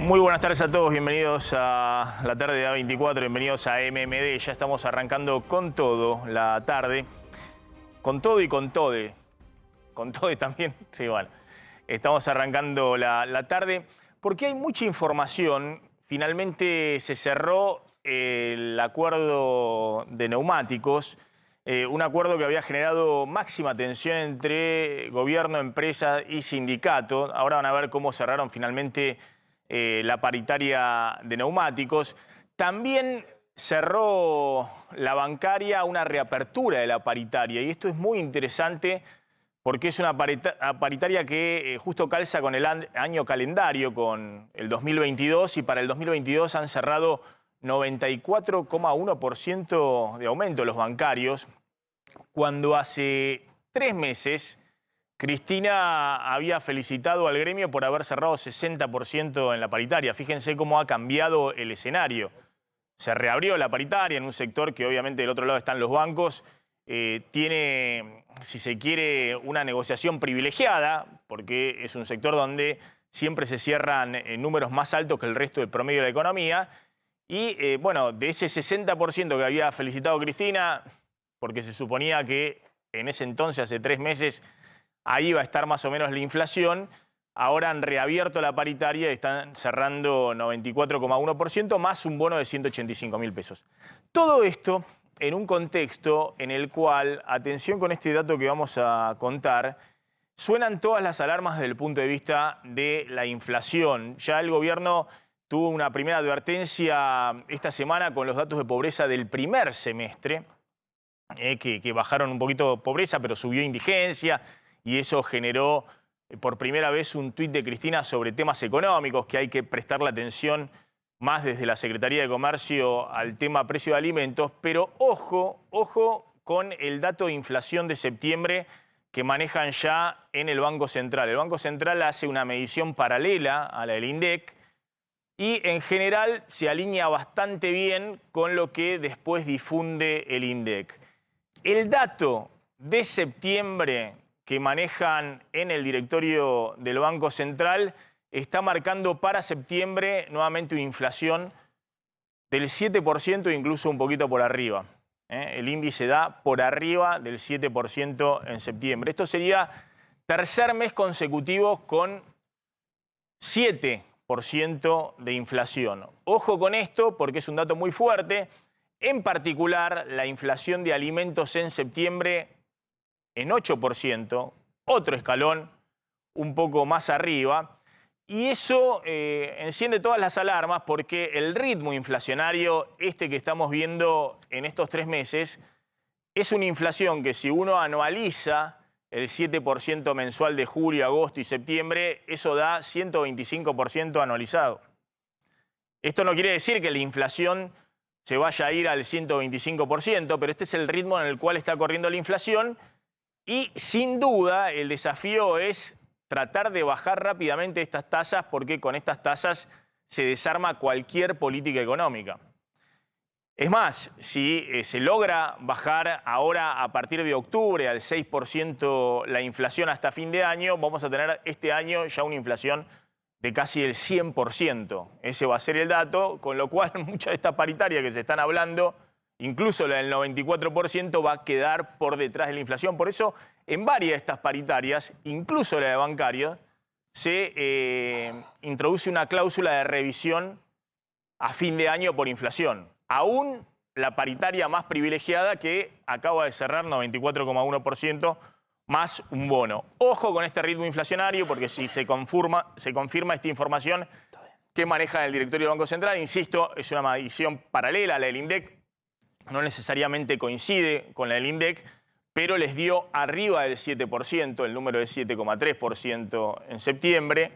Muy buenas tardes a todos, bienvenidos a la tarde de A24, bienvenidos a MMD. Ya estamos arrancando con todo la tarde, con todo y con tode. Con tode también, sí, bueno. Estamos arrancando la tarde porque hay mucha información. Finalmente se cerró el acuerdo de neumáticos, un acuerdo que había generado máxima tensión entre gobierno, empresa y sindicato. Ahora van a ver cómo cerraron finalmente la paritaria de neumáticos. También cerró la bancaria una reapertura de la paritaria, y esto es muy interesante porque es una paritaria que justo calza con el año calendario, con el 2022, y para el 2022 han cerrado 94,1% de aumento los bancarios, cuando hace 3 meses Cristina había felicitado al gremio por haber cerrado 60% en la paritaria. Fíjense cómo ha cambiado el escenario. Se reabrió la paritaria en un sector que obviamente del otro lado están los bancos. Tiene, si se quiere, una negociación privilegiada, porque es un sector donde siempre se cierran números más altos que el resto del promedio de la economía. Y bueno, de ese 60% que había felicitado Cristina, porque se suponía que en ese entonces, hace 3 meses, ahí iba a estar más o menos la inflación, ahora han reabierto la paritaria y están cerrando 94,1% más un bono de 185.000 pesos. Todo esto en un contexto en el cual, atención con este dato que vamos a contar, suenan todas las alarmas desde el punto de vista de la inflación. Ya el gobierno tuvo una primera advertencia esta semana con los datos de pobreza del primer semestre, que bajaron un poquito pobreza, pero subió indigencia, y eso generó por primera vez un tuit de Cristina sobre temas económicos, que hay que prestarle atención más desde la Secretaría de Comercio al tema precio de alimentos. Pero ojo, ojo con el dato de inflación de septiembre que manejan ya en el Banco Central. El Banco Central hace una medición paralela a la del INDEC y en general se alinea bastante bien con lo que después difunde el INDEC. El dato de septiembre que manejan en el directorio del Banco Central está marcando para septiembre nuevamente una inflación del 7%, incluso un poquito por arriba. El índice da por arriba del 7% en septiembre. Esto sería tercer mes consecutivo con 7% de inflación. Ojo con esto porque es un dato muy fuerte. En particular, la inflación de alimentos en septiembre en 8%, otro escalón un poco más arriba. Y eso enciende todas las alarmas porque el ritmo inflacionario que estamos viendo en estos 3 meses es una inflación que, si uno anualiza el 7% mensual de julio, agosto y septiembre, eso da 125% anualizado. Esto no quiere decir que la inflación se vaya a ir al 125%, pero este es el ritmo en el cual está corriendo la inflación. Y sin duda el desafío es tratar de bajar rápidamente estas tasas, porque con estas tasas se desarma cualquier política económica. Es más, si se logra bajar ahora a partir de octubre al 6% la inflación hasta fin de año, vamos a tener este año ya una inflación de casi el 100%. Ese va a ser el dato, con lo cual muchas de estas paritarias que se están hablando, incluso la del 94%, va a quedar por detrás de la inflación. Por eso, en varias de estas paritarias, incluso la de bancarios, se introduce una cláusula de revisión a fin de año por inflación. Aún la paritaria más privilegiada, que acaba de cerrar 94,1% más un bono. Ojo con este ritmo inflacionario, porque si se confirma esta información que maneja el directorio del Banco Central, insisto, es una medición paralela a la del INDEC, no necesariamente coincide con la del INDEC, pero les dio arriba del 7%, el número de 7,3% en septiembre.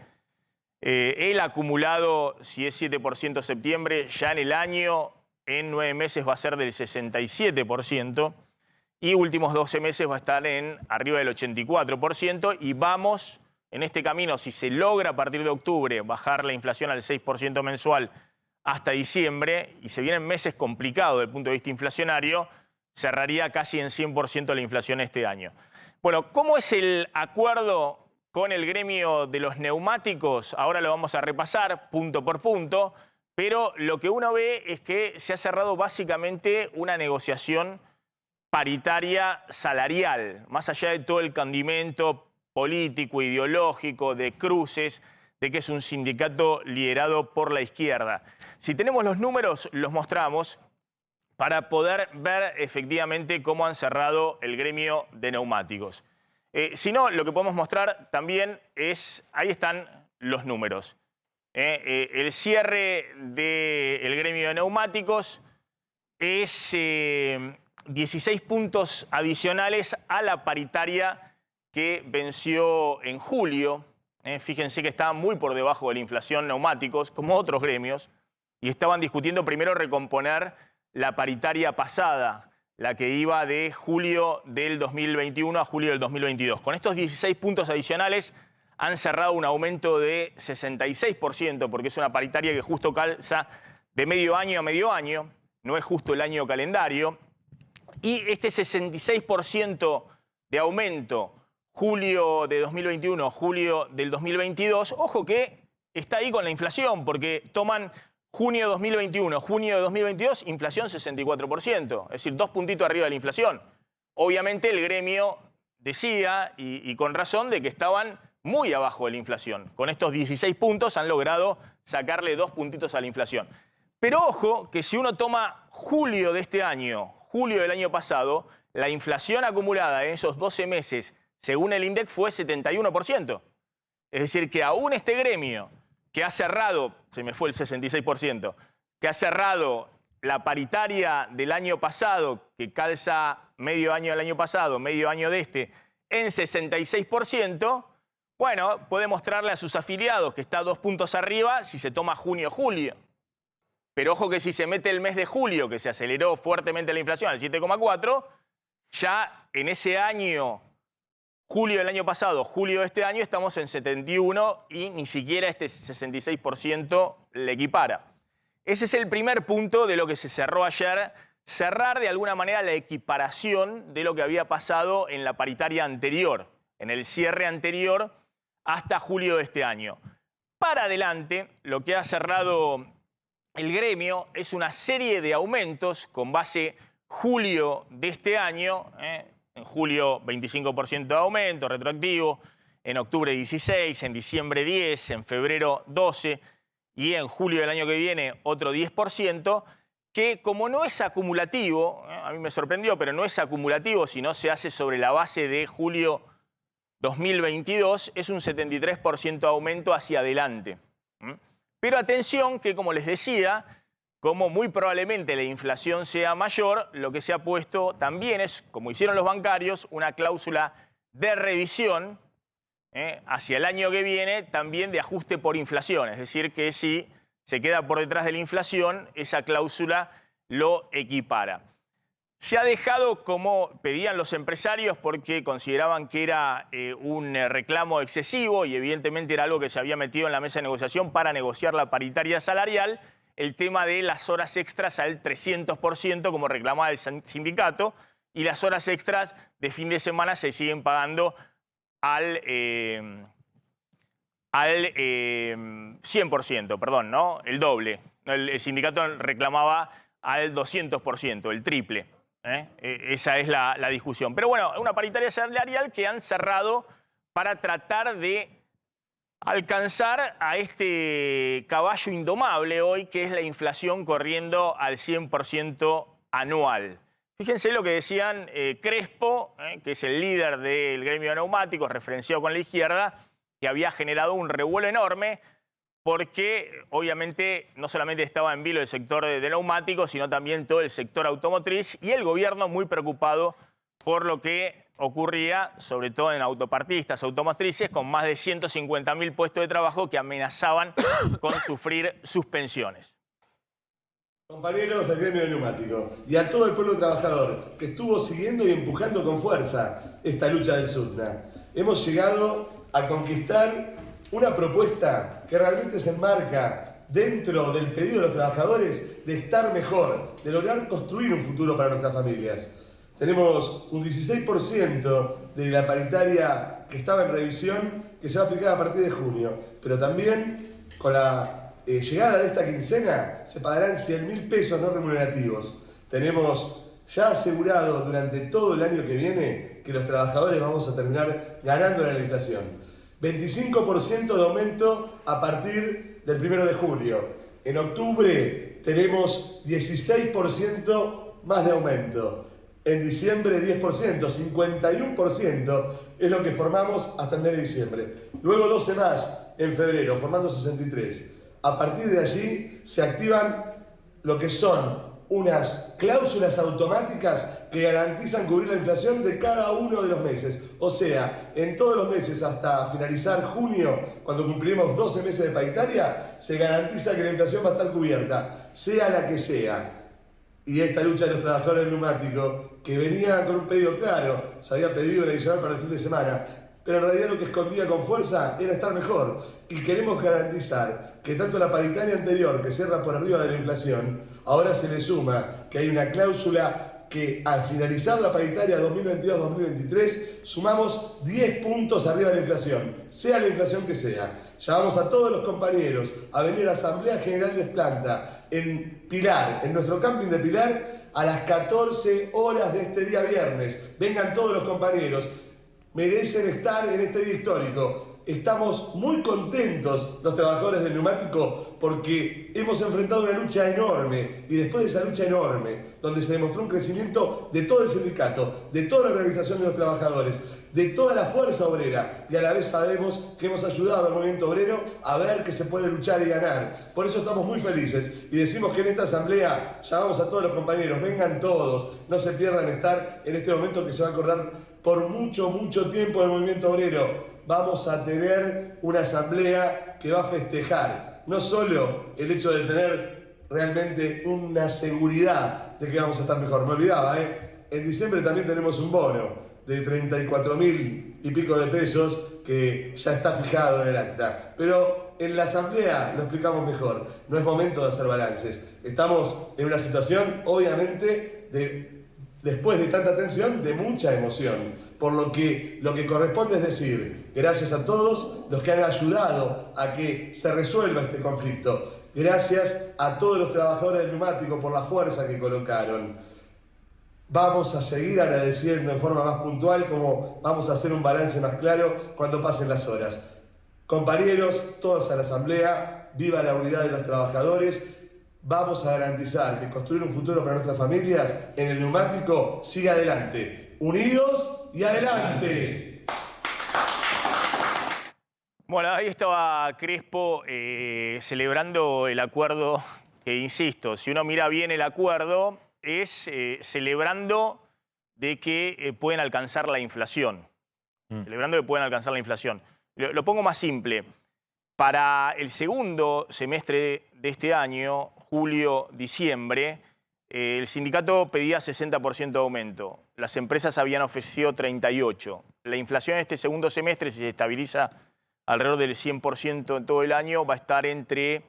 El acumulado, si es 7% septiembre, ya en el año, en 9 meses va a ser del 67%, y últimos 12 meses va a estar en arriba del 84%, y vamos en este camino. Si se logra a partir de octubre bajar la inflación al 6% mensual hasta diciembre, y se vienen meses complicados desde el punto de vista inflacionario, cerraría casi en 100% la inflación este año. Bueno, ¿cómo es el acuerdo con el gremio de los neumáticos. Ahora lo vamos a repasar punto por punto, pero lo que uno ve es que se ha cerrado básicamente una negociación paritaria salarial, más allá de todo el condimento político, ideológico, de cruces, de que es un sindicato liderado por la izquierda. Si tenemos los números, los mostramos para poder ver efectivamente cómo han cerrado el gremio de neumáticos. Si no, lo que podemos mostrar también es, ahí están los números. El cierre del gremio de neumáticos es 16 puntos adicionales a la paritaria que venció en julio. Fíjense que está muy por debajo de la inflación neumáticos, como otros gremios, y estaban discutiendo primero recomponer la paritaria pasada, la que iba de julio del 2021 a julio del 2022. Con estos 16 puntos adicionales han cerrado un aumento de 66%, porque es una paritaria que justo calza de medio año a medio año, no es justo el año calendario. Y este 66% de aumento, julio de 2021, julio del 2022, ojo que está ahí con la inflación, porque toman junio de 2021, junio de 2022, inflación 64%, es decir, 2 puntitos arriba de la inflación. Obviamente el gremio decía, y con razón, de que estaban muy abajo de la inflación. Con estos 16 puntos han logrado sacarle 2 puntitos a la inflación. Pero ojo que si uno toma julio de este año, julio del año pasado, la inflación acumulada en esos 12 meses, según el INDEC, fue 71%. Es decir, que aún este gremio que ha cerrado, se me fue el 66%, que ha cerrado la paritaria del año pasado, que calza medio año del año pasado, medio año de este, en 66%, bueno, puede mostrarle a sus afiliados que está 2 puntos arriba si se toma junio-julio. Pero ojo que si se mete el mes de julio, que se aceleró fuertemente la inflación al 7,4, ya en ese año, julio del año pasado, julio de este año, estamos en 71 y ni siquiera este 66% le equipara. Ese es el primer punto de lo que se cerró ayer, cerrar de alguna manera la equiparación de lo que había pasado en la paritaria anterior, en el cierre anterior hasta julio de este año. Para adelante, lo que ha cerrado el gremio es una serie de aumentos con base julio de este año, en julio 25% de aumento retroactivo, en octubre 16, en diciembre 10, en febrero 12 y en julio del año que viene otro 10%, que como no es acumulativo, a mí me sorprendió, pero no es acumulativo, sino se hace sobre la base de julio 2022, es un 73% de aumento hacia adelante. Pero atención que, como les decía, como muy probablemente la inflación sea mayor, lo que se ha puesto también es, como hicieron los bancarios, una cláusula de revisión hacia el año que viene, también de ajuste por inflación. Es decir, que si se queda por detrás de la inflación, esa cláusula lo equipara. Se ha dejado como pedían los empresarios porque consideraban que era un reclamo excesivo y evidentemente era algo que se había metido en la mesa de negociación para negociar la paritaria salarial, el tema de las horas extras al 300% como reclamaba el sindicato, y las horas extras de fin de semana se siguen pagando al 100%, perdón, ¿no? El doble. El sindicato reclamaba al 200%, el triple. Esa es la discusión. Pero bueno, una paritaria salarial que han cerrado para tratar de alcanzar a este caballo indomable hoy, que es la inflación corriendo al 100% anual. Fíjense lo que decían Crespo, que es el líder del gremio de neumáticos, referenciado con la izquierda, que había generado un revuelo enorme porque obviamente no solamente estaba en vilo el sector de neumáticos, sino también todo el sector automotriz y el gobierno muy preocupado por lo que ocurría, sobre todo en autopartistas, automotrices, con más de 150.000 puestos de trabajo que amenazaban con sufrir suspensiones. Compañeros del gremio de neumáticos y a todo el pueblo trabajador que estuvo siguiendo y empujando con fuerza esta lucha del SUTNA, hemos llegado a conquistar una propuesta que realmente se enmarca dentro del pedido de los trabajadores de estar mejor, de lograr construir un futuro para nuestras familias. Tenemos un 16% de la paritaria que estaba en revisión que se va a aplicar a partir de junio. Pero también con la llegada de esta quincena se pagarán 100.000 pesos no remunerativos. Tenemos ya asegurado durante todo el año que viene que los trabajadores vamos a terminar ganando la inflación. 25% de aumento a partir del 1 de julio. En octubre tenemos 16% más de aumento. En diciembre 10%, 51% es lo que formamos hasta el mes de diciembre. Luego 12 más en febrero, formando 63. A partir de allí se activan lo que son unas cláusulas automáticas que garantizan cubrir la inflación de cada uno de los meses. O sea, en todos los meses hasta finalizar junio, cuando cumpliremos 12 meses de paritaria, se garantiza que la inflación va a estar cubierta, sea la que sea. Y esta lucha de los trabajadores neumáticos, que venía con un pedido claro, se había pedido el adicional para el fin de semana, pero en realidad lo que escondía con fuerza era estar mejor. Y queremos garantizar que tanto la paritaria anterior, que cierra por arriba de la inflación, ahora se le suma que hay una cláusula que al finalizar la paritaria 2022-2023 sumamos 10 puntos arriba de la inflación, sea la inflación que sea. Llamamos a todos los compañeros a venir a la Asamblea General de Planta en Pilar, en nuestro camping de Pilar, a las 14 horas de este día viernes. Vengan todos los compañeros, merecen estar en este día histórico. Estamos muy contentos los trabajadores del neumático porque hemos enfrentado una lucha enorme y después de esa lucha enorme, donde se demostró un crecimiento de todo el sindicato, de toda la organización de los trabajadores, de toda la fuerza obrera, y a la vez sabemos que hemos ayudado al movimiento obrero a ver que se puede luchar y ganar. Por eso estamos muy felices y decimos que en esta asamblea llamamos a todos los compañeros, vengan todos, no se pierdan estar en este momento que se va a acordar por mucho, mucho tiempo del movimiento obrero. Vamos a tener una asamblea que va a festejar no solo el hecho de tener realmente una seguridad de que vamos a estar mejor, me olvidaba, en diciembre también tenemos un bono de 34.000 y pico de pesos que ya está fijado en el acta. Pero en la asamblea lo explicamos mejor, no es momento de hacer balances. Estamos en una situación, obviamente, después de tanta tensión, de mucha emoción. Por lo que corresponde es decir, gracias a todos los que han ayudado a que se resuelva este conflicto. Gracias a todos los trabajadores del neumático por la fuerza que colocaron. Vamos a seguir agradeciendo en forma más puntual, como vamos a hacer un balance más claro cuando pasen las horas. Compañeros, todos a la asamblea, viva la unidad de los trabajadores. Vamos a garantizar que construir un futuro para nuestras familias en el neumático siga adelante. Unidos y adelante. Bueno, ahí estaba Crespo celebrando el acuerdo que, insisto, si uno mira bien el acuerdo, es celebrando de que pueden alcanzar la inflación. Celebrando que pueden alcanzar la inflación. Lo pongo más simple. Para el segundo semestre de este año, julio-diciembre, el sindicato pedía 60% de aumento. Las empresas habían ofrecido 38%. La inflación en este segundo semestre, si se estabiliza alrededor del 100% en todo el año, va a estar entre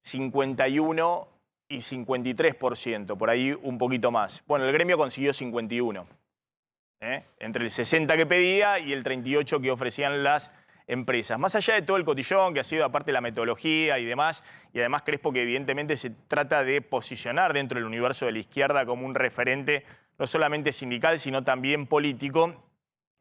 51% y 53%, por ahí un poquito más. Bueno, el gremio consiguió 51%. Entre el 60% que pedía y el 38% que ofrecían las empresas. Más allá de todo el cotillón que ha sido aparte de la metodología y demás, y además Crespo que evidentemente se trata de posicionar dentro del universo de la izquierda como un referente no solamente sindical, sino también político,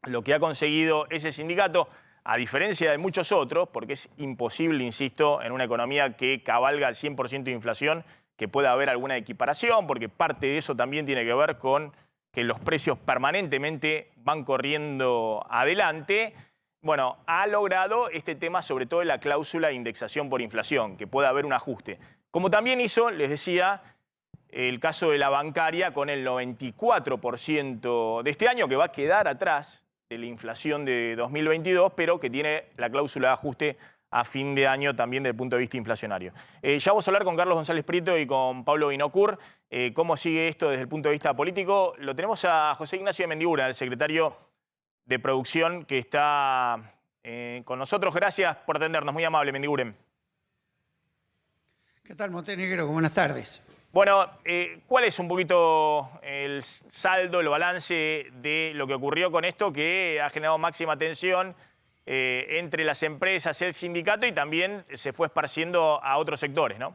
lo que ha conseguido ese sindicato, a diferencia de muchos otros, porque es imposible, insisto, en una economía que cabalga al 100% de inflación, que pueda haber alguna equiparación, porque parte de eso también tiene que ver con que los precios permanentemente van corriendo adelante. Bueno, ha logrado este tema sobre todo en la cláusula de indexación por inflación, que pueda haber un ajuste. Como también hizo, les decía, el caso de la bancaria con el 94% de este año, que va a quedar atrás de la inflación de 2022, pero que tiene la cláusula de ajuste a fin de año también desde el punto de vista inflacionario. Ya vamos a hablar con Carlos González Prieto y con Pablo Binocur. ¿Cómo sigue esto desde el punto de vista político? Lo tenemos a José Ignacio de Mendibura, el secretario de producción, que está con nosotros. Gracias por atendernos, muy amable, Mendiguren. ¿Qué tal, Montenegro? Buenas tardes. Bueno, ¿cuál es un poquito el saldo, el balance de lo que ocurrió con esto que ha generado máxima tensión entre las empresas, el sindicato y también se fue esparciendo a otros sectores, ¿no?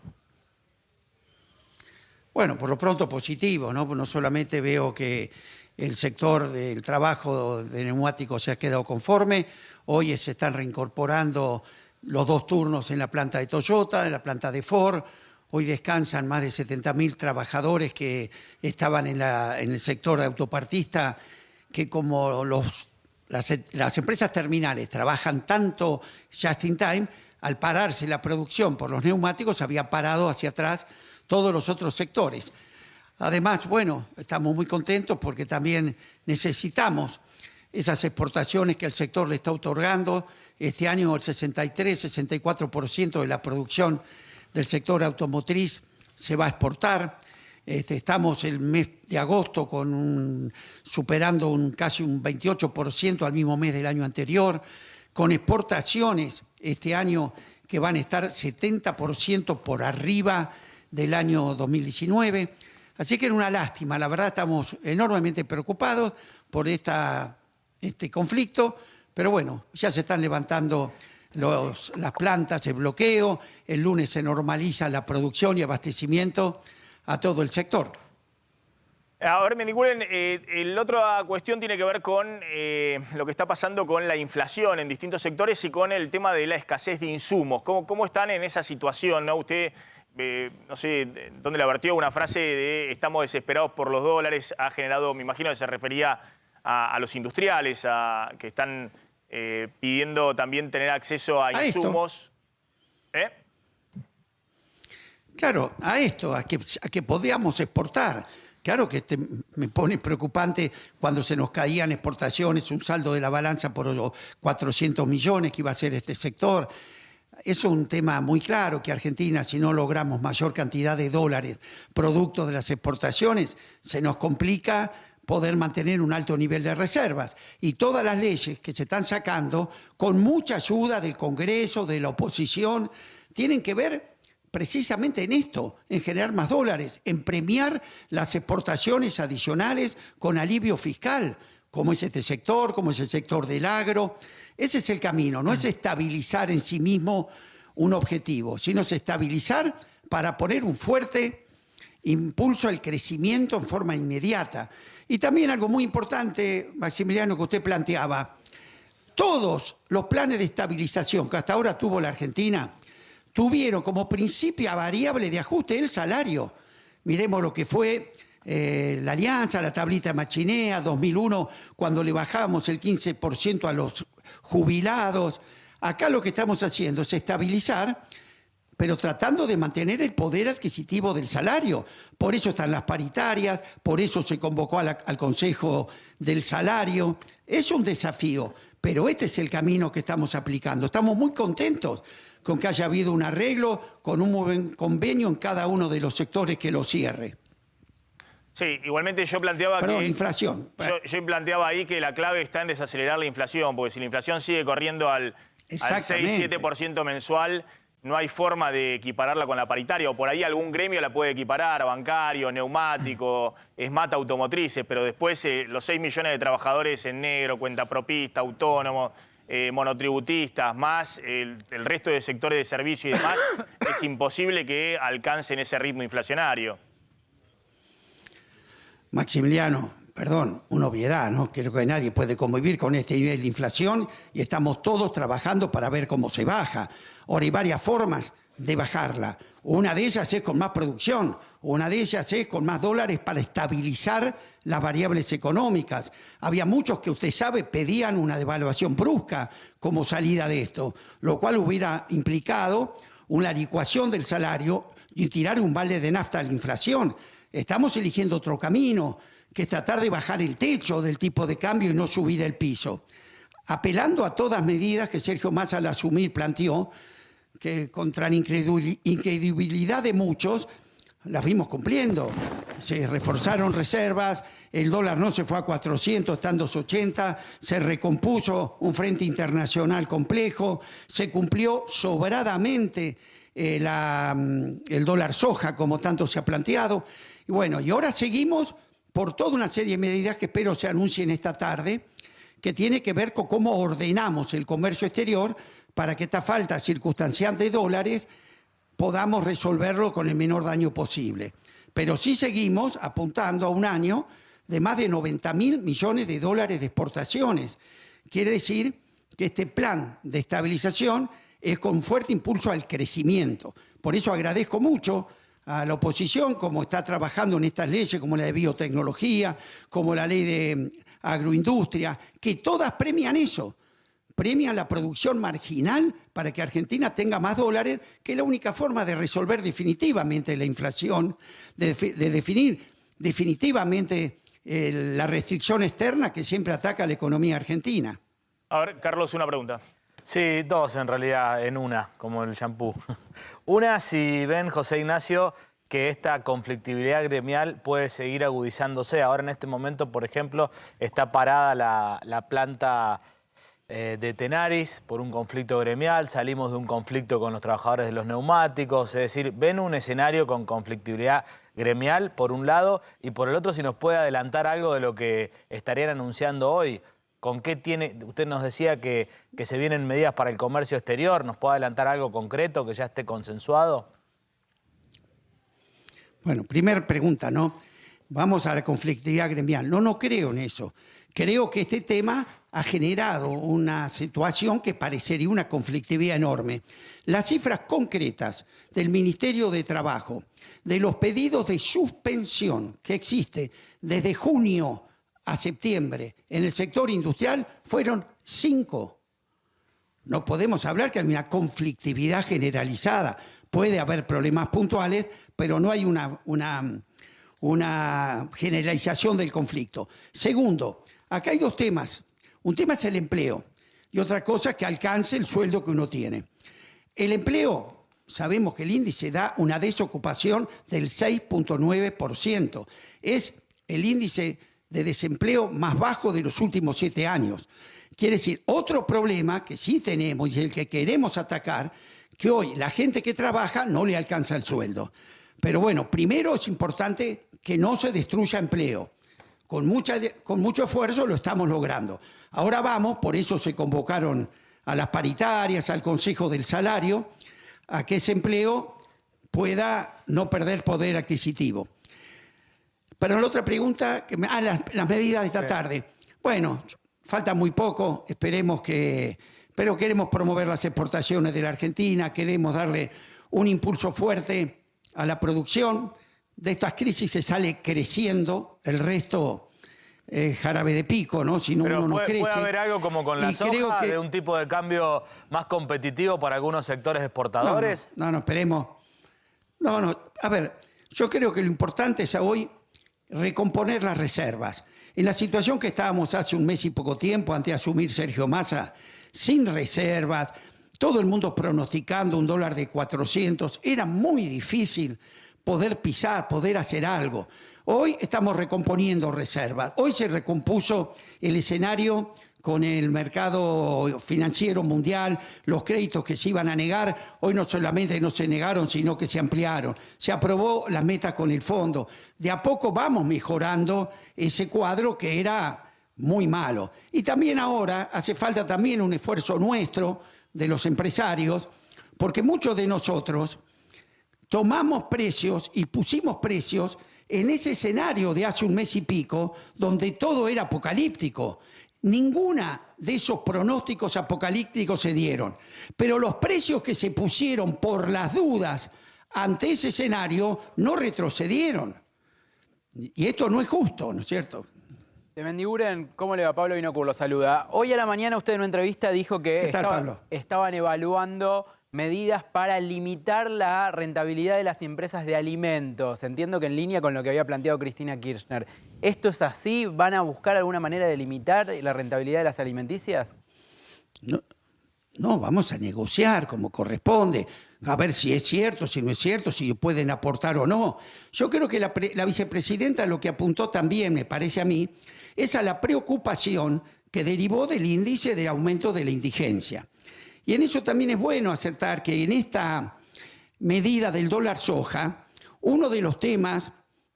Bueno, por lo pronto positivo, ¿no? No solamente veo que el sector del trabajo de neumáticos se ha quedado conforme, hoy se están reincorporando los 2 turnos en la planta de Toyota, en la planta de Ford. Hoy descansan más de 70.000 trabajadores que estaban en el sector de autopartista, que como las empresas terminales trabajan tanto just in time, al pararse la producción por los neumáticos había parado hacia atrás todos los otros sectores. Además, bueno, estamos muy contentos porque también necesitamos esas exportaciones que el sector le está otorgando. Este año el 63-64% de la producción del sector automotriz se va a exportar. Estamos el mes de agosto superando casi un 28% al mismo mes del año anterior, con exportaciones este año que van a estar 70% por arriba del año 2019. Así que era una lástima, la verdad estamos enormemente preocupados por este conflicto, pero bueno, ya se están levantando las plantas, el bloqueo, el lunes se normaliza la producción y abastecimiento a todo el sector. A ver, Mendiguren, la otra cuestión tiene que ver con lo que está pasando con la inflación en distintos sectores y con el tema de la escasez de insumos. ¿Cómo están en esa situación, ¿no? Usted, no sé dónde le vertió una frase de estamos desesperados por los dólares, ha generado, me imagino que se refería a los industriales, que están pidiendo también tener acceso a insumos. Claro, a que podíamos exportar. Claro que me pone preocupante cuando se nos caían exportaciones, un saldo de la balanza por 400 millones que iba a ser este sector. Es un tema muy claro que Argentina, si no logramos mayor cantidad de dólares producto de las exportaciones, se nos complica poder mantener un alto nivel de reservas. Y todas las leyes que se están sacando, con mucha ayuda del Congreso, de la oposición, tienen que ver precisamente en esto, en generar más dólares, en premiar las exportaciones adicionales con alivio fiscal, como es este sector, como es el sector del agro. Ese es el camino, no es estabilizar en sí mismo un objetivo, sino es estabilizar para poner un fuerte impulso al crecimiento en forma inmediata. Y también algo muy importante, Maximiliano, que usted planteaba, todos los planes de estabilización que hasta ahora tuvo la Argentina tuvieron como principio variable de ajuste el salario. Miremos lo que fue la alianza, la tablita machinea, 2001, cuando le bajábamos el 15% a los jubilados. Acá lo que estamos haciendo es estabilizar, pero tratando de mantener el poder adquisitivo del salario. Por eso están las paritarias, por eso se convocó al Consejo del Salario. Es un desafío, pero este es el camino que estamos aplicando. Estamos muy contentos con que haya habido un arreglo, con un buen convenio en cada uno de los sectores que lo cierre. Sí, igualmente yo planteaba inflación. Yo planteaba ahí que la clave está en desacelerar la inflación, porque si la inflación sigue corriendo al 6-7% mensual, no hay forma de equipararla con la paritaria, o por ahí algún gremio la puede equiparar, bancario, neumático, ESMAT, automotrices, pero después los 6 millones de trabajadores en negro, cuentapropista, autónomos, monotributistas, más el resto de sectores de servicio y demás, es imposible que alcancen ese ritmo inflacionario. Maximiliano, perdón, una obviedad, ¿no? Creo que nadie puede convivir con este nivel de inflación y estamos todos trabajando para ver cómo se baja. Ahora, hay varias formas de bajarla. Una de ellas es con más producción, una de ellas es con más dólares para estabilizar las variables económicas. Había muchos que usted sabe pedían una devaluación brusca como salida de esto, lo cual hubiera implicado una licuación del salario y tirar un balde de nafta a la inflación. Estamos eligiendo otro camino, que es tratar de bajar el techo del tipo de cambio y no subir el piso. Apelando a todas medidas que Sergio Massa al asumir planteó, que contra la incredibilidad de muchos, las vimos cumpliendo. Se reforzaron reservas, el dólar no se fue a 400, está en 280, se recompuso un frente internacional complejo, se cumplió sobradamente el dólar soja, como tanto se ha planteado. Y bueno, y ahora seguimos por toda una serie de medidas que espero se anuncien esta tarde, que tiene que ver con cómo ordenamos el comercio exterior para que esta falta circunstancial de dólares podamos resolverlo con el menor daño posible. Pero sí seguimos apuntando a un año de más de 90.000 millones de dólares de exportaciones. Quiere decir que este plan de estabilización es con fuerte impulso al crecimiento. Por eso agradezco mucho a la oposición, como está trabajando en estas leyes, como la de biotecnología, como la ley de agroindustria, que todas premian eso, premian la producción marginal para que Argentina tenga más dólares, que es la única forma de resolver definitivamente la inflación, de definir definitivamente la restricción externa que siempre ataca a la economía argentina. A ver, Carlos, una pregunta. Sí, dos en realidad, en una, como el shampoo. Una, si ven, José Ignacio, que esta conflictividad gremial puede seguir agudizándose. Ahora en este momento, por ejemplo, está parada la planta de Tenaris por un conflicto gremial, salimos de un conflicto con los trabajadores de los neumáticos, es decir, ven un escenario con conflictividad gremial por un lado y por el otro si nos puede adelantar algo de lo que estarían anunciando hoy. ¿Con qué tiene? Usted nos decía que se vienen medidas para el comercio exterior. ¿Nos puede adelantar algo concreto que ya esté consensuado? Bueno, primera pregunta, ¿no? Vamos a la conflictividad gremial. No creo en eso. Creo que este tema ha generado una situación que parecería una conflictividad enorme. Las cifras concretas del Ministerio de Trabajo, de los pedidos de suspensión que existe desde junio a septiembre en el sector industrial fueron 5. No podemos hablar que hay una conflictividad generalizada. Puede haber problemas puntuales, pero no hay una generalización del conflicto. Segundo, acá hay dos temas. Un tema es el empleo y otra cosa es que alcance el sueldo que uno tiene. El empleo, sabemos que el índice da una desocupación del 6,9%. Es el índice de desempleo más bajo de los últimos 7 años. Quiere decir, otro problema que sí tenemos y el que queremos atacar, que hoy la gente que trabaja no le alcanza el sueldo. Pero bueno, primero es importante que no se destruya empleo. Con mucho esfuerzo lo estamos logrando. Ahora vamos, por eso se convocaron a las paritarias, al Consejo del Salario, a que ese empleo pueda no perder poder adquisitivo. Pero la otra pregunta, las medidas de esta tarde. Bueno, falta muy poco, pero queremos promover las exportaciones de la Argentina, queremos darle un impulso fuerte a la producción. De estas crisis se sale creciendo, el resto jarabe de pico, ¿no? Si no, uno no crece. ¿Puede haber algo como con la soja, de un tipo de cambio más competitivo para algunos sectores exportadores? No, esperemos. A ver, yo creo que lo importante es hoy recomponer las reservas. En la situación que estábamos hace un mes y poco tiempo, antes de asumir Sergio Massa, sin reservas, todo el mundo pronosticando un dólar de 400, era muy difícil poder pisar, poder hacer algo. Hoy estamos recomponiendo reservas. Hoy se recompuso el escenario con el mercado financiero mundial, los créditos que se iban a negar, hoy no solamente no se negaron, sino que se ampliaron. Se aprobó las metas con el fondo. De a poco vamos mejorando ese cuadro que era muy malo. Y también ahora hace falta también un esfuerzo nuestro, de los empresarios, porque muchos de nosotros tomamos precios y pusimos precios en ese escenario de hace un mes y pico, donde todo era apocalíptico. Ninguna de esos pronósticos apocalípticos se dieron. Pero los precios que se pusieron por las dudas ante ese escenario no retrocedieron. Y esto no es justo, ¿no es cierto? De Mendiguren, ¿cómo le va? Pablo Vinocur lo saluda. Hoy a la mañana usted en una entrevista dijo que estaban evaluando medidas para limitar la rentabilidad de las empresas de alimentos. Entiendo que en línea con lo que había planteado Cristina Kirchner. ¿Esto es así? ¿Van a buscar alguna manera de limitar la rentabilidad de las alimenticias? No, vamos a negociar como corresponde, a ver si es cierto, si no es cierto, si pueden aportar o no. Yo creo que la vicepresidenta lo que apuntó también, me parece a mí, es a la preocupación que derivó del índice del aumento de la indigencia. Y en eso también es bueno acertar que en esta medida del dólar soja, uno de los temas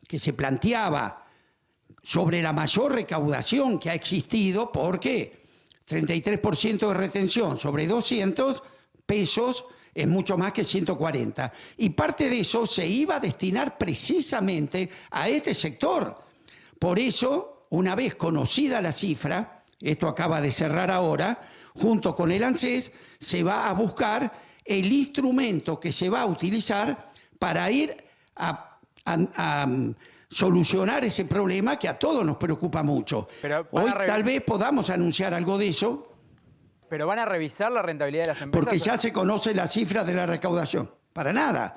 que se planteaba sobre la mayor recaudación que ha existido, porque 33% de retención sobre 200 pesos es mucho más que 140. Y parte de eso se iba a destinar precisamente a este sector. Por eso, una vez conocida la cifra, esto acaba de cerrar ahora, junto con el ANSES, se va a buscar el instrumento que se va a utilizar para ir a solucionar ese problema que a todos nos preocupa mucho. Hoy tal vez podamos anunciar algo de eso. ¿Pero van a revisar la rentabilidad de las empresas? Porque ya se conoce la cifra de la recaudación. Para nada.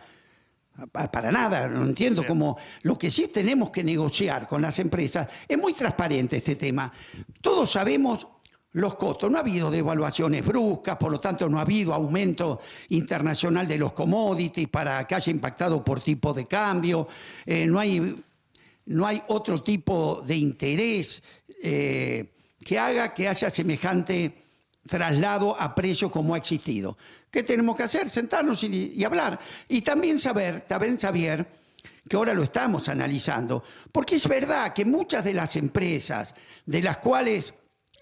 Para nada, no entiendo cómo. Lo que sí tenemos que negociar con las empresas, es muy transparente este tema. Todos sabemos los costos. No ha habido devaluaciones bruscas, por lo tanto no ha habido aumento internacional de los commodities para que haya impactado por tipo de cambio. No hay otro tipo de interés que haga que haya semejante traslado a precio como ha existido. ¿Qué tenemos que hacer? Sentarnos y hablar. Y también saber que ahora lo estamos analizando, porque es verdad que muchas de las empresas de las cuales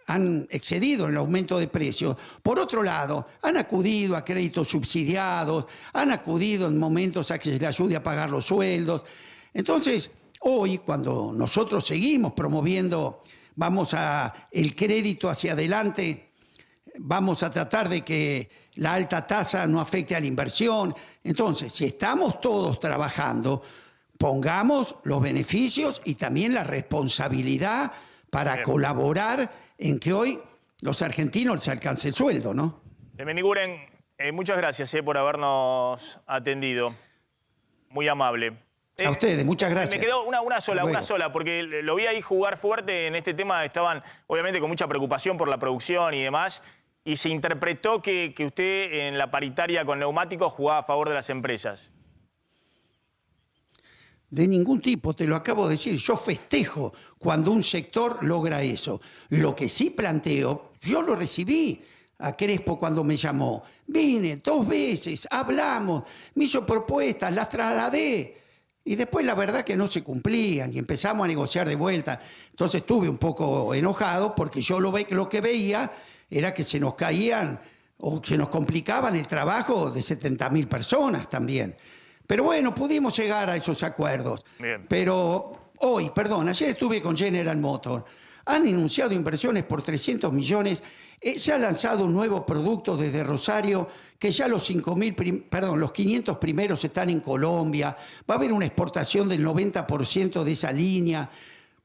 han excedido en el aumento de precios, por otro lado, han acudido a créditos subsidiados, han acudido en momentos a que se les ayude a pagar los sueldos. Entonces, hoy, cuando nosotros seguimos promoviendo, el crédito hacia adelante, vamos a tratar de que la alta tasa no afecte a la inversión. Entonces, si estamos todos trabajando, pongamos los beneficios y también la responsabilidad para colaborar en que hoy los argentinos les alcance el sueldo, ¿no? Mendiguren, muchas gracias por habernos atendido. Muy amable. A ustedes, muchas gracias. Me quedó una sola, porque lo vi ahí jugar fuerte en este tema. Estaban, obviamente, con mucha preocupación por la producción y demás. Y se interpretó que usted en la paritaria con neumáticos jugaba a favor de las empresas. De ningún tipo, te lo acabo de decir. Yo festejo cuando un sector logra eso. Lo que sí planteo, yo lo recibí a Crespo cuando me llamó. Vine 2 veces, hablamos, me hizo propuestas, las trasladé. Y después la verdad que no se cumplían y empezamos a negociar de vuelta. Entonces estuve un poco enojado porque yo lo que veía era que se nos caían o se nos complicaban el trabajo de 70.000 personas también. Pero bueno, pudimos llegar a esos acuerdos. Bien. Pero ayer estuve con General Motors. Han anunciado inversiones por 300 millones. Se ha lanzado un nuevo producto desde Rosario, que ya los 500 primeros están en Colombia. Va a haber una exportación del 90% de esa línea.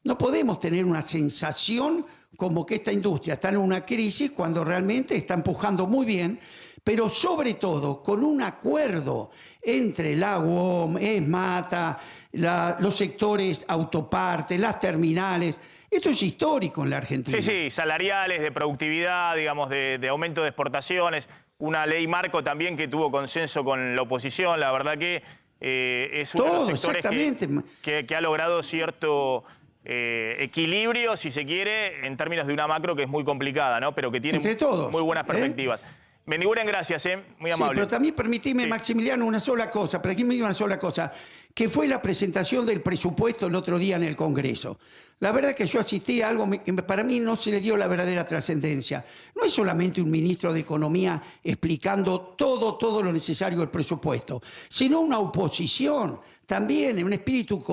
No podemos tener una sensación como que esta industria está en una crisis cuando realmente está empujando muy bien, pero sobre todo con un acuerdo entre la UOM, ESMATA, los sectores autopartes, las terminales. Esto es histórico en la Argentina. Sí, salariales, de productividad, digamos, de aumento de exportaciones. Una ley marco también que tuvo consenso con la oposición. La verdad que es uno de los sectores que ha logrado cierto equilibrio, si se quiere, en términos de una macro que es muy complicada, ¿no? Pero que tiene muy buenas perspectivas. Mendiguren, gracias, muy amable. Sí, pero también permitime, Maximiliano, una sola cosa, que fue la presentación del presupuesto el otro día en el Congreso. La verdad que yo asistí a algo que para mí no se le dio la verdadera trascendencia. No es solamente un ministro de Economía explicando todo lo necesario del presupuesto, sino una oposición también en un espíritu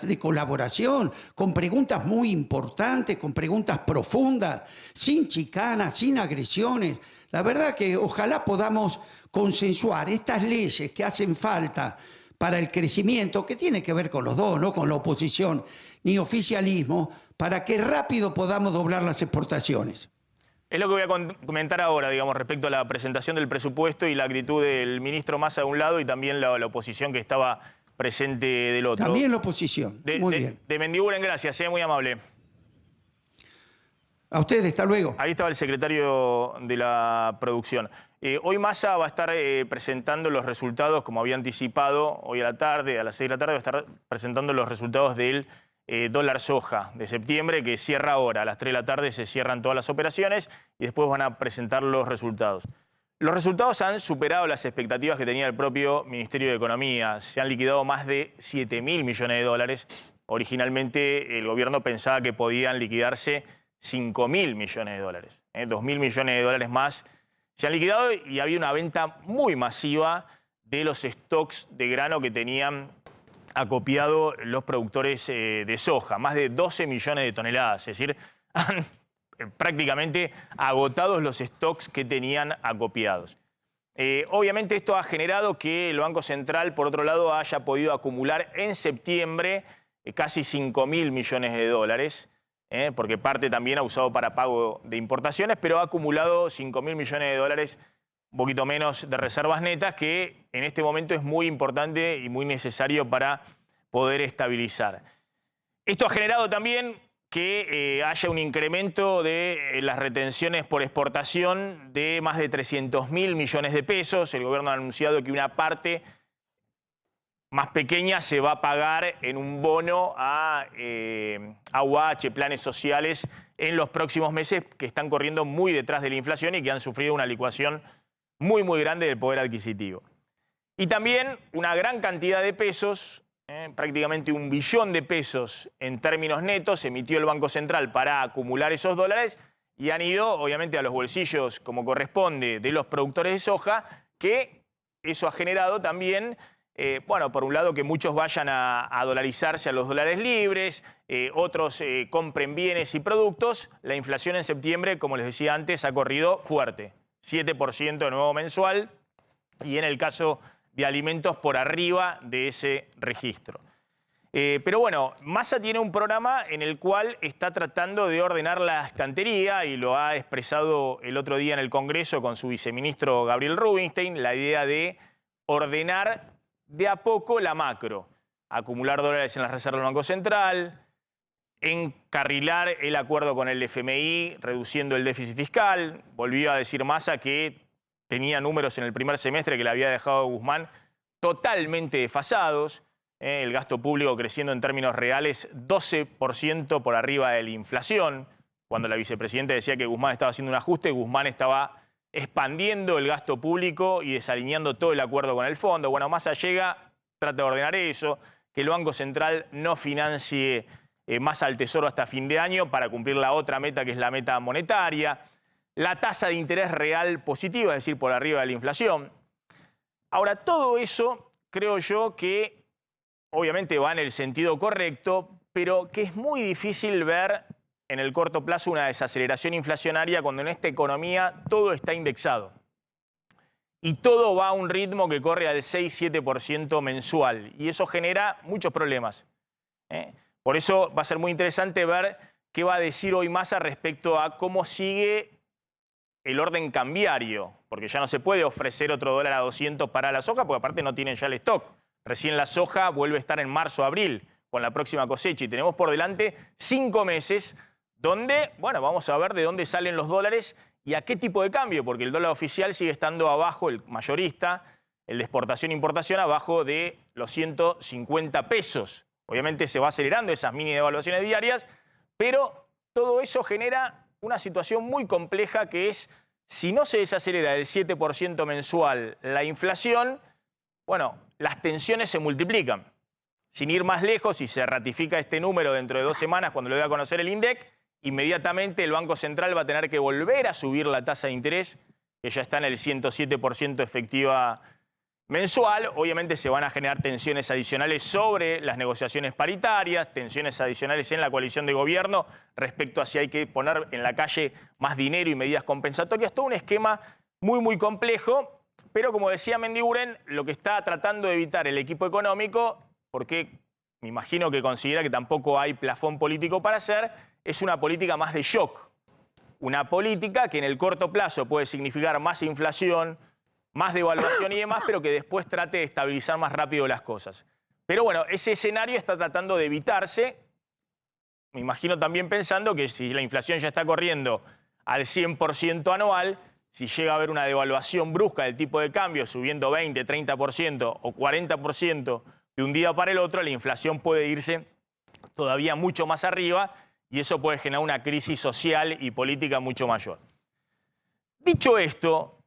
de colaboración, con preguntas muy importantes, con preguntas profundas, sin chicanas, sin agresiones. La verdad que ojalá podamos consensuar estas leyes que hacen falta para el crecimiento, que tiene que ver con los dos, no con la oposición ni oficialismo, para que rápido podamos doblar las exportaciones. Es lo que voy a comentar ahora, digamos, respecto a la presentación del presupuesto y la actitud del ministro Massa de un lado y también la oposición que estaba presente del otro. También la oposición, muy bien. De Mendiguren, gracias, muy amable. A ustedes, hasta luego. Ahí estaba el secretario de la producción. Hoy Massa va a estar presentando los resultados, como había anticipado, hoy a la tarde, a las 6 de la tarde, va a estar presentando los resultados del dólar soja de septiembre, que cierra ahora. A las 3 de la tarde se cierran todas las operaciones y después van a presentar los resultados. Los resultados han superado las expectativas que tenía el propio Ministerio de Economía. Se han liquidado más de 7.000 millones de dólares. Originalmente el gobierno pensaba que podían liquidarse 5.000 millones de dólares. 2.000 millones de dólares más se han liquidado y había una venta muy masiva de los stocks de grano que tenían acopiado los productores de soja. Más de 12 millones de toneladas. Es decir, han prácticamente agotados los stocks que tenían acopiados. Obviamente esto ha generado que el Banco Central, por otro lado, haya podido acumular en septiembre casi 5.000 millones de dólares, porque parte también ha usado para pago de importaciones, pero ha acumulado 5.000 millones de dólares, un poquito menos de reservas netas, que en este momento es muy importante y muy necesario para poder estabilizar. Esto ha generado también que haya un incremento de las retenciones por exportación de más de 300.000 millones de pesos. El gobierno ha anunciado que una parte más pequeña se va a pagar en un bono a AUH, planes sociales, en los próximos meses, que están corriendo muy detrás de la inflación y que han sufrido una licuación muy, muy grande del poder adquisitivo. Y también una gran cantidad de pesos, prácticamente 1 billón de pesos en términos netos, emitió el Banco Central para acumular esos dólares y han ido, obviamente, a los bolsillos, como corresponde, de los productores de soja, que eso ha generado también, bueno, por un lado, que muchos vayan a dolarizarse a los dólares libres, otros compren bienes y productos. La inflación en septiembre, como les decía antes, ha corrido fuerte, 7% de nuevo mensual, y en el caso de alimentos por arriba de ese registro. Pero bueno, Massa tiene un programa en el cual está tratando de ordenar la estantería y lo ha expresado el otro día en el Congreso con su viceministro Gabriel Rubinstein, la idea de ordenar de a poco la macro, acumular dólares en las reservas del Banco Central, encarrilar el acuerdo con el FMI, reduciendo el déficit fiscal. Volvió a decir Massa que tenía números en el primer semestre que le había dejado Guzmán totalmente desfasados. El gasto público creciendo en términos reales 12% por arriba de la inflación. Cuando la vicepresidenta decía que Guzmán estaba haciendo un ajuste, Guzmán estaba expandiendo el gasto público y desalineando todo el acuerdo con el fondo. Bueno, Massa llega, trata de ordenar eso, que el Banco Central no financie más al Tesoro hasta fin de año para cumplir la otra meta, que es la meta monetaria. La tasa de interés real positiva, es decir, por arriba de la inflación. Ahora, todo eso creo yo que obviamente va en el sentido correcto, pero que es muy difícil ver en el corto plazo una desaceleración inflacionaria cuando en esta economía todo está indexado. Y todo va a un ritmo que corre al 6-7% mensual. Y eso genera muchos problemas. Por eso va a ser muy interesante ver qué va a decir hoy Massa respecto a cómo sigue el orden cambiario, porque ya no se puede ofrecer otro dólar a 200 para la soja, porque aparte no tienen ya el stock. Recién la soja vuelve a estar en marzo, abril, con la próxima cosecha, y tenemos por delante 5 meses donde, bueno, vamos a ver de dónde salen los dólares y a qué tipo de cambio, porque el dólar oficial sigue estando abajo, el mayorista, el de exportación-importación, abajo de los 150 pesos. Obviamente se va acelerando esas mini devaluaciones diarias, pero todo eso genera una situación muy compleja que es, si no se desacelera el 7% mensual la inflación, bueno, las tensiones se multiplican. Sin ir más lejos, si se ratifica este número dentro de 2 semanas, cuando lo dé a conocer el INDEC, inmediatamente el Banco Central va a tener que volver a subir la tasa de interés, que ya está en el 107% efectiva mensual. Obviamente se van a generar tensiones adicionales sobre las negociaciones paritarias, tensiones adicionales en la coalición de gobierno respecto a si hay que poner en la calle más dinero y medidas compensatorias. Todo un esquema muy, muy complejo, pero como decía Mendiguren, lo que está tratando de evitar el equipo económico, porque me imagino que considera que tampoco hay plafón político para hacer, es una política más de shock. Una política que en el corto plazo puede significar más inflación, más devaluación y demás, pero que después trate de estabilizar más rápido las cosas. Pero bueno, ese escenario está tratando de evitarse. Me imagino también pensando que si la inflación ya está corriendo al 100% anual, si llega a haber una devaluación brusca del tipo de cambio, subiendo 20, 30% o 40% de un día para el otro, la inflación puede irse todavía mucho más arriba y eso puede generar una crisis social y política mucho mayor. Dicho esto,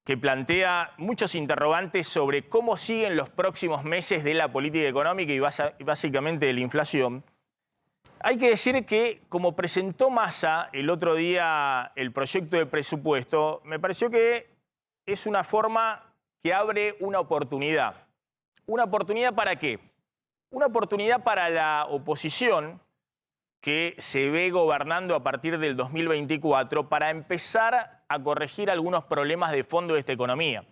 que plantea muchos interrogantes sobre cómo siguen los próximos meses de la política económica y básicamente de la inflación. Hay que decir que, como presentó Massa el otro día el proyecto de presupuesto, me pareció que es una forma que abre una oportunidad. ¿Una oportunidad para qué? Una oportunidad para la oposición, que se ve gobernando a partir del 2024, para empezar a corregir algunos problemas de fondo de esta economía.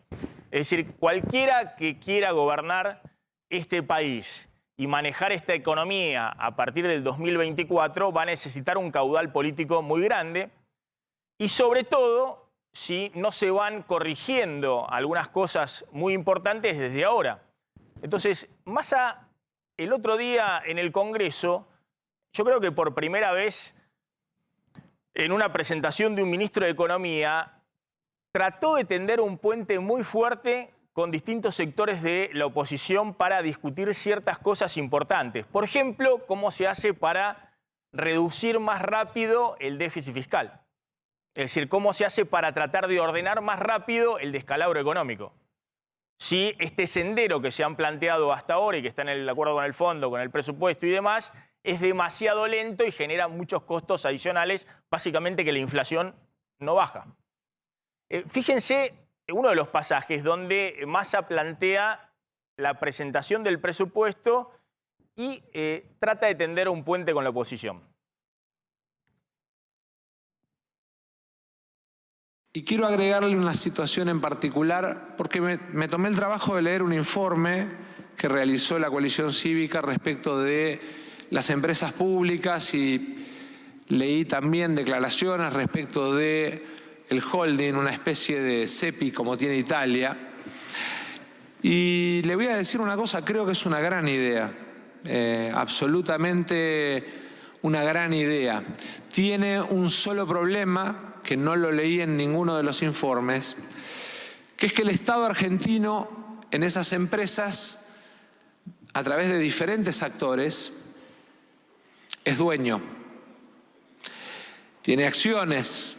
Es decir, cualquiera que quiera gobernar este país y manejar esta economía a partir del 2024 va a necesitar un caudal político muy grande y, sobre todo, si no se van corrigiendo algunas cosas muy importantes desde ahora. Entonces, Massa el otro día en el Congreso, yo creo que por primera vez en una presentación de un ministro de Economía, trató de tender un puente muy fuerte con distintos sectores de la oposición para discutir ciertas cosas importantes. Por ejemplo, cómo se hace para reducir más rápido el déficit fiscal. Es decir, cómo se hace para tratar de ordenar más rápido el descalabro económico. Si este sendero que se han planteado hasta ahora y que está en el acuerdo con el fondo, con el presupuesto y demás, es demasiado lento y genera muchos costos adicionales, básicamente que la inflación no baja. Fíjense uno de los pasajes donde Massa plantea la presentación del presupuesto y trata de tender un puente con la oposición. Y quiero agregarle una situación en particular, porque me tomé el trabajo de leer un informe que realizó la coalición cívica respecto de las empresas públicas y leí también declaraciones respecto de el holding, una especie de CEPI como tiene Italia. Y le voy a decir una cosa, creo que es una gran idea, absolutamente una gran idea. Tiene un solo problema, que no lo leí en ninguno de los informes, que es que el Estado argentino en esas empresas, a través de diferentes actores, es dueño. Tiene acciones.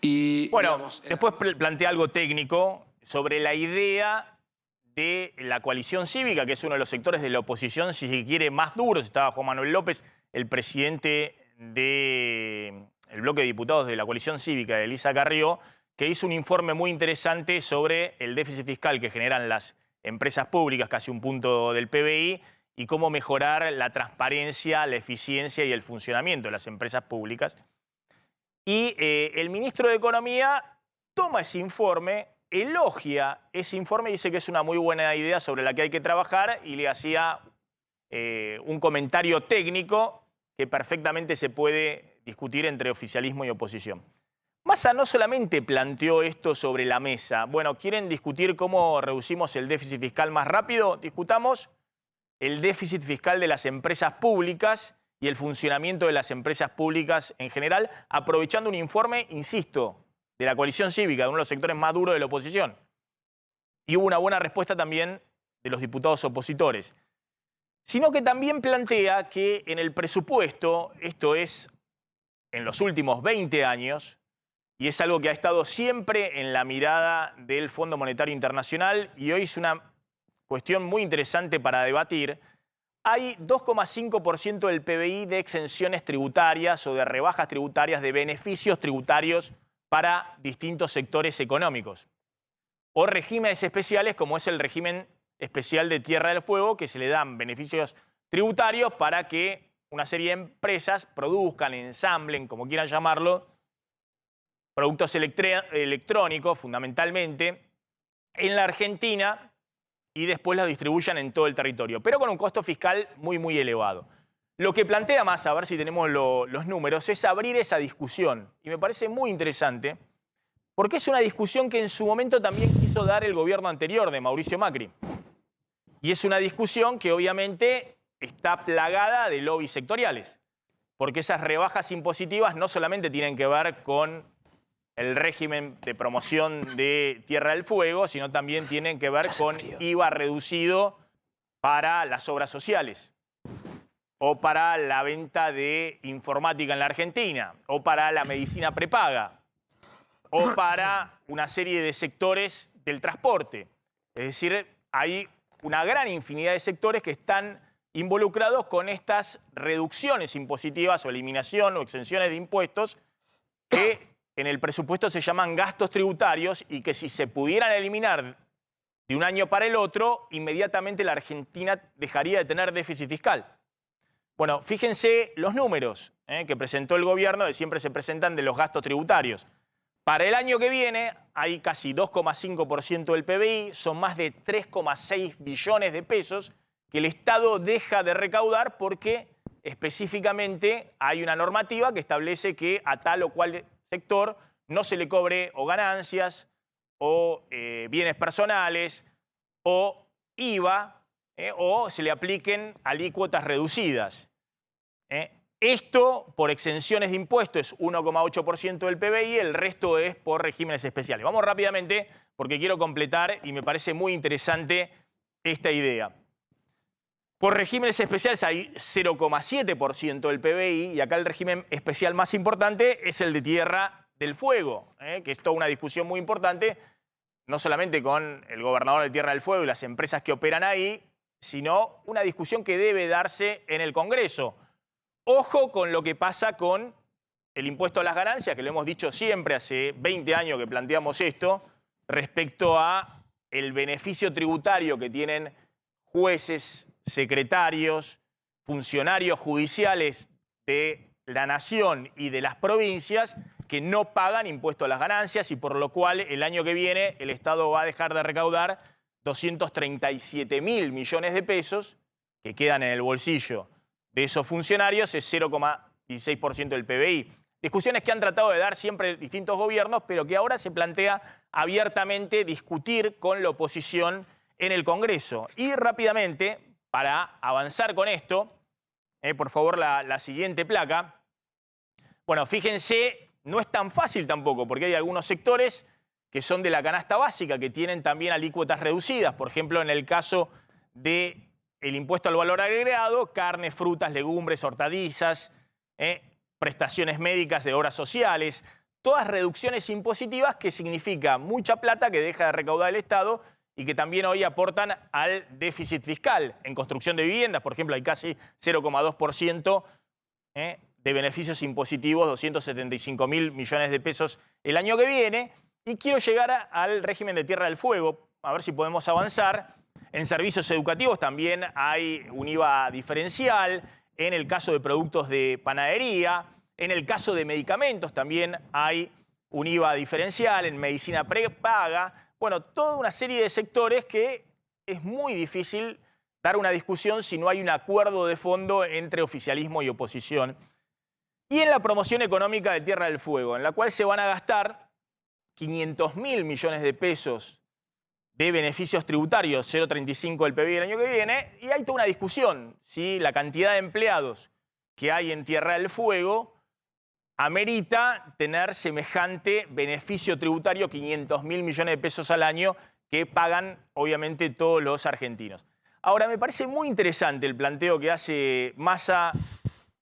Y, bueno, digamos, después plantea algo técnico sobre la idea de la coalición cívica, que es uno de los sectores de la oposición, si se quiere, más duros. Estaba Juan Manuel López, el presidente del bloque de diputados de la coalición cívica de Elisa Carrió, que hizo un informe muy interesante sobre el déficit fiscal que generan las empresas públicas, casi un punto del PBI, y cómo mejorar la transparencia, la eficiencia y el funcionamiento de las empresas públicas. Y el ministro de Economía toma ese informe, elogia ese informe y dice que es una muy buena idea sobre la que hay que trabajar y le hacía un comentario técnico que perfectamente se puede discutir entre oficialismo y oposición. Massa no solamente planteó esto sobre la mesa. Bueno, ¿quieren discutir cómo reducimos el déficit fiscal más rápido? Discutamos el déficit fiscal de las empresas públicas y el funcionamiento de las empresas públicas en general, aprovechando un informe, insisto, de la coalición cívica, de uno de los sectores más duros de la oposición. Y hubo una buena respuesta también de los diputados opositores. Sino que también plantea que en el presupuesto, esto es en los últimos 20 años, y es algo que ha estado siempre en la mirada del Fondo Monetario Internacional, y hoy es una cuestión muy interesante para debatir, hay 2,5% del PBI de exenciones tributarias o de rebajas tributarias, de beneficios tributarios para distintos sectores económicos. O regímenes especiales como es el régimen especial de Tierra del Fuego, que se le dan beneficios tributarios para que una serie de empresas produzcan, ensamblen, como quieran llamarlo, productos electrónicos fundamentalmente en la Argentina y después los distribuyan en todo el territorio, pero con un costo fiscal muy, muy elevado. Lo que plantea Massa, a ver si tenemos los números, es abrir esa discusión. Y me parece muy interesante, porque es una discusión que en su momento también quiso dar el gobierno anterior de Mauricio Macri. Y es una discusión que obviamente está plagada de lobbies sectoriales, porque esas rebajas impositivas no solamente tienen que ver con el régimen de promoción de Tierra del Fuego, sino también tienen que ver con IVA reducido para las obras sociales, o para la venta de informática en la Argentina, o para la medicina prepaga, o para una serie de sectores del transporte. Es decir, hay una gran infinidad de sectores que están involucrados con estas reducciones impositivas o eliminación o exenciones de impuestos que en el presupuesto se llaman gastos tributarios y que si se pudieran eliminar de un año para el otro, inmediatamente la Argentina dejaría de tener déficit fiscal. Bueno, fíjense los números que presentó el gobierno, que siempre se presentan de los gastos tributarios. Para el año que viene hay casi 2,5% del PBI, son más de 3,6 billones de pesos que el Estado deja de recaudar porque específicamente hay una normativa que establece que a tal o cual sector no se le cobre o ganancias o bienes personales o IVA o se le apliquen alícuotas reducidas. Esto por exenciones de impuestos es 1,8% del PBI, el resto es por regímenes especiales. Vamos rápidamente porque quiero completar y me parece muy interesante esta idea. Por regímenes especiales hay 0,7% del PBI y acá el régimen especial más importante es el de Tierra del Fuego, que es toda una discusión muy importante, no solamente con el gobernador de Tierra del Fuego y las empresas que operan ahí, sino una discusión que debe darse en el Congreso. Ojo con lo que pasa con el impuesto a las ganancias, que lo hemos dicho siempre, hace 20 años que planteamos esto, respecto a el beneficio tributario que tienen jueces, secretarios, funcionarios judiciales de la nación y de las provincias que no pagan impuesto a las ganancias y por lo cual el año que viene el Estado va a dejar de recaudar 237.000 millones de pesos que quedan en el bolsillo de esos funcionarios, es 0,16% del PBI. Discusiones que han tratado de dar siempre distintos gobiernos, pero que ahora se plantea abiertamente discutir con la oposición en el Congreso. Y rápidamente, para avanzar con esto, por favor la siguiente placa. Bueno, fíjense, no es tan fácil tampoco, porque hay algunos sectores que son de la canasta básica, que tienen también alícuotas reducidas. Por ejemplo, en el caso del impuesto al valor agregado, carnes, frutas, legumbres, hortalizas, prestaciones médicas de obras sociales, todas reducciones impositivas que significa mucha plata que deja de recaudar el Estado y que también hoy aportan al déficit fiscal. En construcción de viviendas, por ejemplo, hay casi 0,2% de beneficios impositivos, 275.000 millones de pesos el año que viene. Y quiero llegar al régimen de Tierra del Fuego, a ver si podemos avanzar. En servicios educativos también hay un IVA diferencial. En el caso de productos de panadería, en el caso de medicamentos también hay un IVA diferencial, en medicina prepaga. Bueno, toda una serie de sectores que es muy difícil dar una discusión si no hay un acuerdo de fondo entre oficialismo y oposición. Y en la promoción económica de Tierra del Fuego, en la cual se van a gastar 500.000 millones de pesos de beneficios tributarios, 0,35 del PBI el año que viene, y hay toda una discusión si la cantidad de empleados que hay en Tierra del Fuego amerita tener semejante beneficio tributario, 500.000 millones de pesos al año, que pagan obviamente todos los argentinos. Ahora, me parece muy interesante el planteo que hace Massa,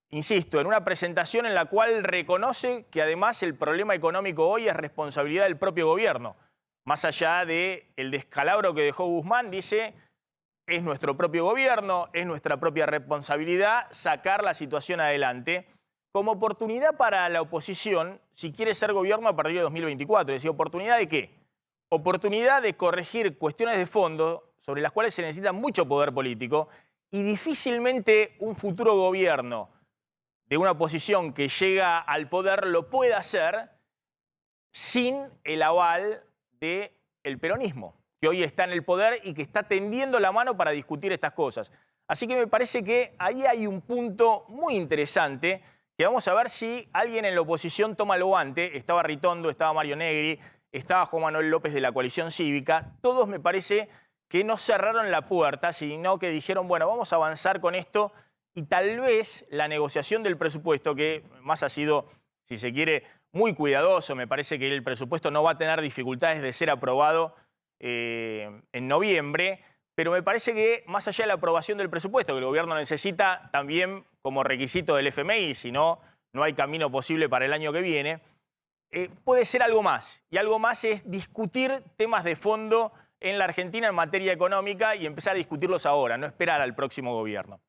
insisto, en una presentación en la cual reconoce que además el problema económico hoy es responsabilidad del propio gobierno. Más allá del descalabro que dejó Guzmán, dice, es nuestro propio gobierno, es nuestra propia responsabilidad sacar la situación adelante como oportunidad para la oposición si quiere ser gobierno a partir de 2024. Es decir, ¿oportunidad de qué? Oportunidad de corregir cuestiones de fondo sobre las cuales se necesita mucho poder político y difícilmente un futuro gobierno de una oposición que llega al poder lo puede hacer sin el aval del peronismo, que hoy está en el poder y que está tendiendo la mano para discutir estas cosas. Así que me parece que ahí hay un punto muy interesante que vamos a ver si alguien en la oposición toma el guante. Estaba Ritondo, estaba Mario Negri, estaba Juan Manuel López de la Coalición Cívica. Todos me parece que no cerraron la puerta, sino que dijeron, bueno, vamos a avanzar con esto y tal vez la negociación del presupuesto, que más ha sido, si se quiere, muy cuidadoso. Me parece que el presupuesto no va a tener dificultades de ser aprobado en noviembre, pero me parece que más allá de la aprobación del presupuesto, que el gobierno necesita también como requisito del FMI, si no, no hay camino posible para el año que viene, puede ser algo más. Y algo más es discutir temas de fondo en la Argentina en materia económica y empezar a discutirlos ahora, no esperar al próximo gobierno.